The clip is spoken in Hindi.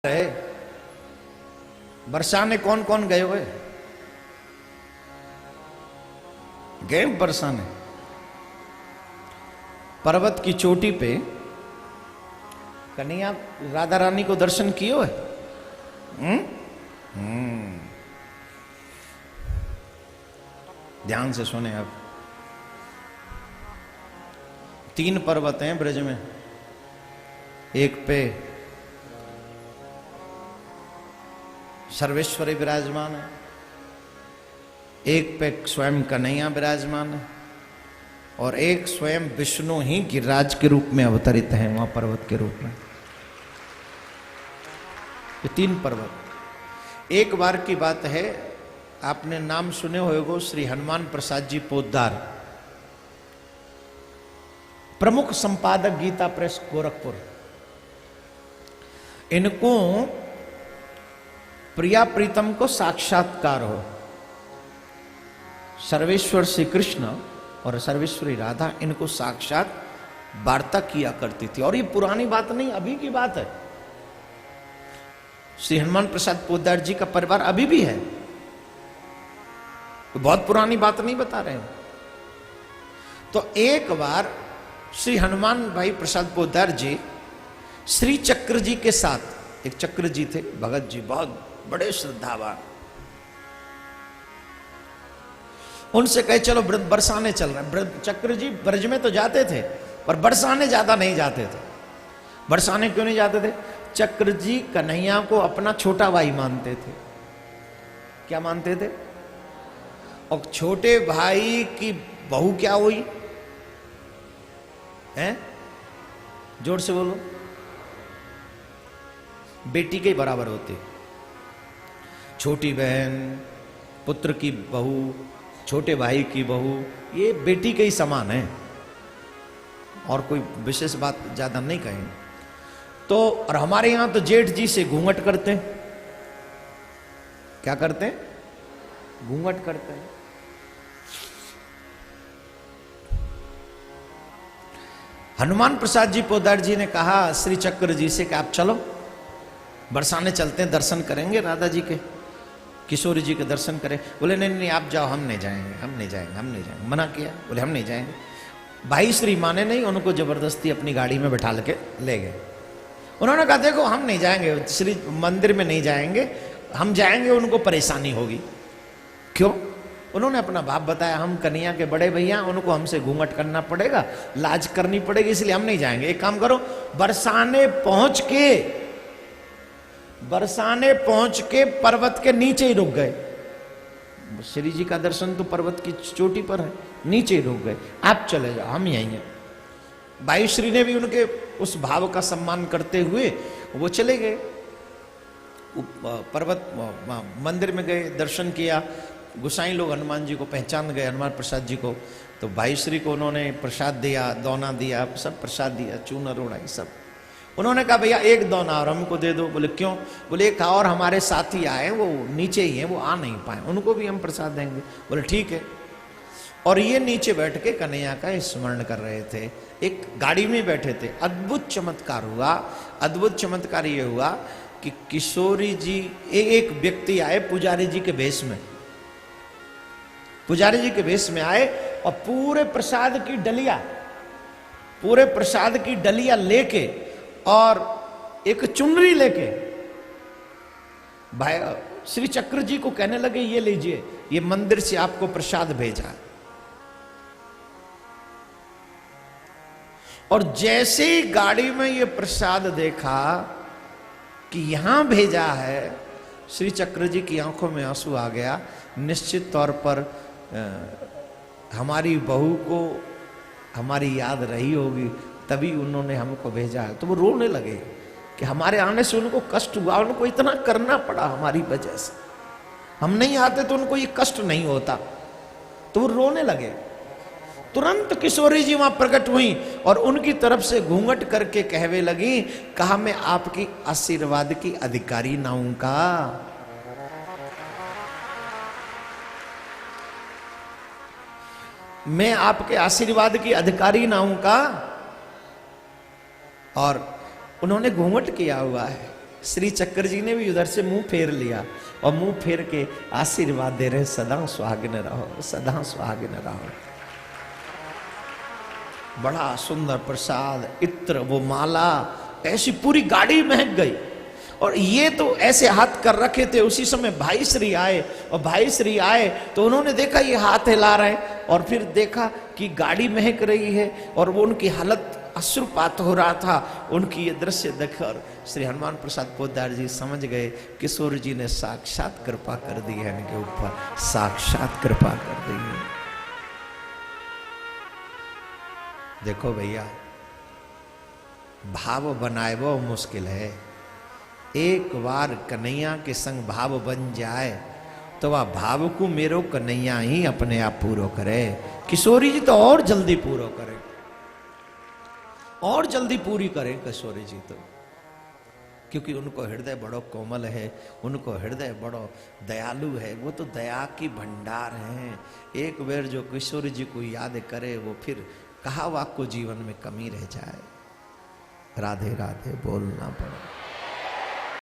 है बरसाने कौन कौन गए हुए गए बरसाने पर्वत की चोटी पे कन्हैया राधा रानी को दर्शन किए हुए ध्यान से सुने अब 3 पर्वत हैं ब्रज में। एक पे सर्वेश्वरी विराजमान है, एक पे स्वयं कन्हैया विराजमान है और एक स्वयं विष्णु ही गिरिराज के रूप में अवतरित है वहां पर्वत के रूप में। ये 3 पर्वत। एक बार की बात है, आपने नाम सुने होगा श्री हनुमान प्रसाद जी पोद्दार, प्रमुख संपादक गीता प्रेस गोरखपुर। इनको प्रिया प्रीतम को साक्षात्कार हो, सर्वेश्वर श्री कृष्ण और सर्वेश्वरी राधा इनको साक्षात वार्ता किया करती थी। और ये पुरानी बात नहीं, अभी की बात है। श्री हनुमान प्रसाद पोद्दार जी का परिवार अभी भी है, बहुत पुरानी बात नहीं बता रहे हैं। तो एक बार श्री हनुमान भाई प्रसाद पोद्दार जी श्री चक्र जी के साथ, एक चक्र जी थे भगत जी, बहुत बड़े श्रद्धावान, उनसे कहे चलो बरसाने चल रहे। चक्र जी ब्रज में तो जाते थे पर बरसाने ज्यादा नहीं जाते थे। बरसाने क्यों नहीं जाते थे? चक्र जी कन्हैया को अपना छोटा भाई मानते थे। क्या मानते थे? और छोटे भाई की बहू क्या हुई है? जोर से बोलो। बेटी के बराबर होती। छोटी बहन, पुत्र की बहू, छोटे भाई की बहू, ये बेटी के ही समान है और कोई विशेष बात ज्यादा नहीं कहें तो। और हमारे यहां तो जेठ जी से घूंघट करते हैं। क्या करते हैं? घूंघट करते हैं। हनुमान प्रसाद जी पोद्दार जी ने कहा श्री चक्र जी से कि आप चलो बरसाने चलते हैं, दर्शन करेंगे राधा जी के, किशोरी जी के दर्शन करें। बोले नहीं नहीं आप जाओ, हम नहीं जाएंगे, हम नहीं जाएंगे, हम नहीं जाएंगे। मना किया, बोले हम नहीं जाएंगे। भाई श्री माने नहीं, उनको जबरदस्ती अपनी गाड़ी में बैठा के ले गए। उन्होंने कहा देखो हम नहीं जाएंगे, श्री मंदिर में नहीं जाएंगे, हम जाएंगे उनको परेशानी होगी। क्यों? उन्होंने अपना भाव बताया, हम कन्हैया के बड़े भैया, उनको हमसे घूंघट करना पड़ेगा, लाज करनी पड़ेगी, इसलिए हम नहीं जाएंगे। एक काम करो, बरसाने पहुंच के पर्वत के नीचे ही रुक गए। श्री जी का दर्शन तो पर्वत की चोटी पर है, नीचे ही रुक गए। आप चले जाओ, हम यहीं हैं। भाई श्री ने भी उनके उस भाव का सम्मान करते हुए वो चले गए पर्वत मंदिर में गए, दर्शन किया। गुसाई लोग हनुमान जी को पहचान गए, हनुमान प्रसाद जी को। तो भाई श्री को उन्होंने प्रसाद दिया, दौना दिया, सब प्रसाद दिया, चूना रोड़ाई सब। उन्होंने कहा भैया एक दौना और हमको दे दो। बोले क्यों? बोले एक और हमारे साथी आए, वो नीचे ही हैं, वो आ नहीं पाए, उनको भी हम प्रसाद देंगे। बोले ठीक है। और ये नीचे बैठ के कन्हैया का स्मरण कर रहे थे, एक गाड़ी में बैठे थे। अद्भुत चमत्कार हुआ। अद्भुत चमत्कार ये हुआ कि किशोरी जी, एक व्यक्ति आए पुजारी जी के भेष में, पुजारी जी के भेष में आए और पूरे प्रसाद की डलिया लेके और एक चुनरी लेके भाई श्री चक्र जी को कहने लगे ये लीजिए, ये मंदिर से आपको प्रसाद भेजा। और जैसे ही गाड़ी में ये प्रसाद देखा कि यहां भेजा है, श्री चक्र जी की आंखों में आंसू आ गया। निश्चित तौर पर हमारी बहू को हमारी याद रही होगी, तभी उन्होंने हमको भेजा है। तो वो रोने लगे कि हमारे आने से उनको कष्ट हुआ, उनको इतना करना पड़ा हमारी वजह से, हम नहीं आते तो उनको ये कष्ट नहीं होता। तो वो रोने लगे। तुरंत किशोरी जी वहां प्रकट हुई और उनकी तरफ से घूंघट करके कहवे लगी, कहा मैं आपकी आशीर्वाद की अधिकारी ना हूं का? मैं आपके आशीर्वाद की अधिकारी ना हूं का? और उन्होंने घूंघट किया हुआ है, श्री चक्र जी ने भी उधर से मुंह फेर लिया और मुंह फेर के आशीर्वाद दे रहे, सदा सुहागिन रहो, सदा सुहागिन रहो। बड़ा सुंदर प्रसाद, इत्र, वो माला, ऐसी पूरी गाड़ी महक गई। और ये तो ऐसे हाथ कर रखे थे। उसी समय भाई श्री आए, और भाई श्री आए तो उन्होंने देखा ये हाथ हिला रहे हैं, और फिर देखा कि गाड़ी महक रही है, और वो उनकी हालत अश्रुपात हो रहा था। उनकी ये दृश्य देखकर श्री हनुमान प्रसाद पोद्दार जी समझ गए किशोर जी ने साक्षात कृपा कर दी है इनके ऊपर, साक्षात कृपा कर दी है। देखो भैया, भाव बनाए वो मुश्किल है। एक बार कन्हैया के संग भाव बन जाए तो वह भाव को मेरो कन्हैया ही अपने आप पूरो करे। किशोरी जी तो और जल्दी पूरो करे, और जल्दी पूरी करें किशोरी जी तो, क्योंकि उनको हृदय बड़ो कोमल है, उनको हृदय बड़ो दयालु है। वो तो दया की भंडार हैं। एक बार जो किशोरी जी को याद करे वो फिर कहा वाक को जीवन में कमी रह जाए। राधे राधे बोलना पड़े।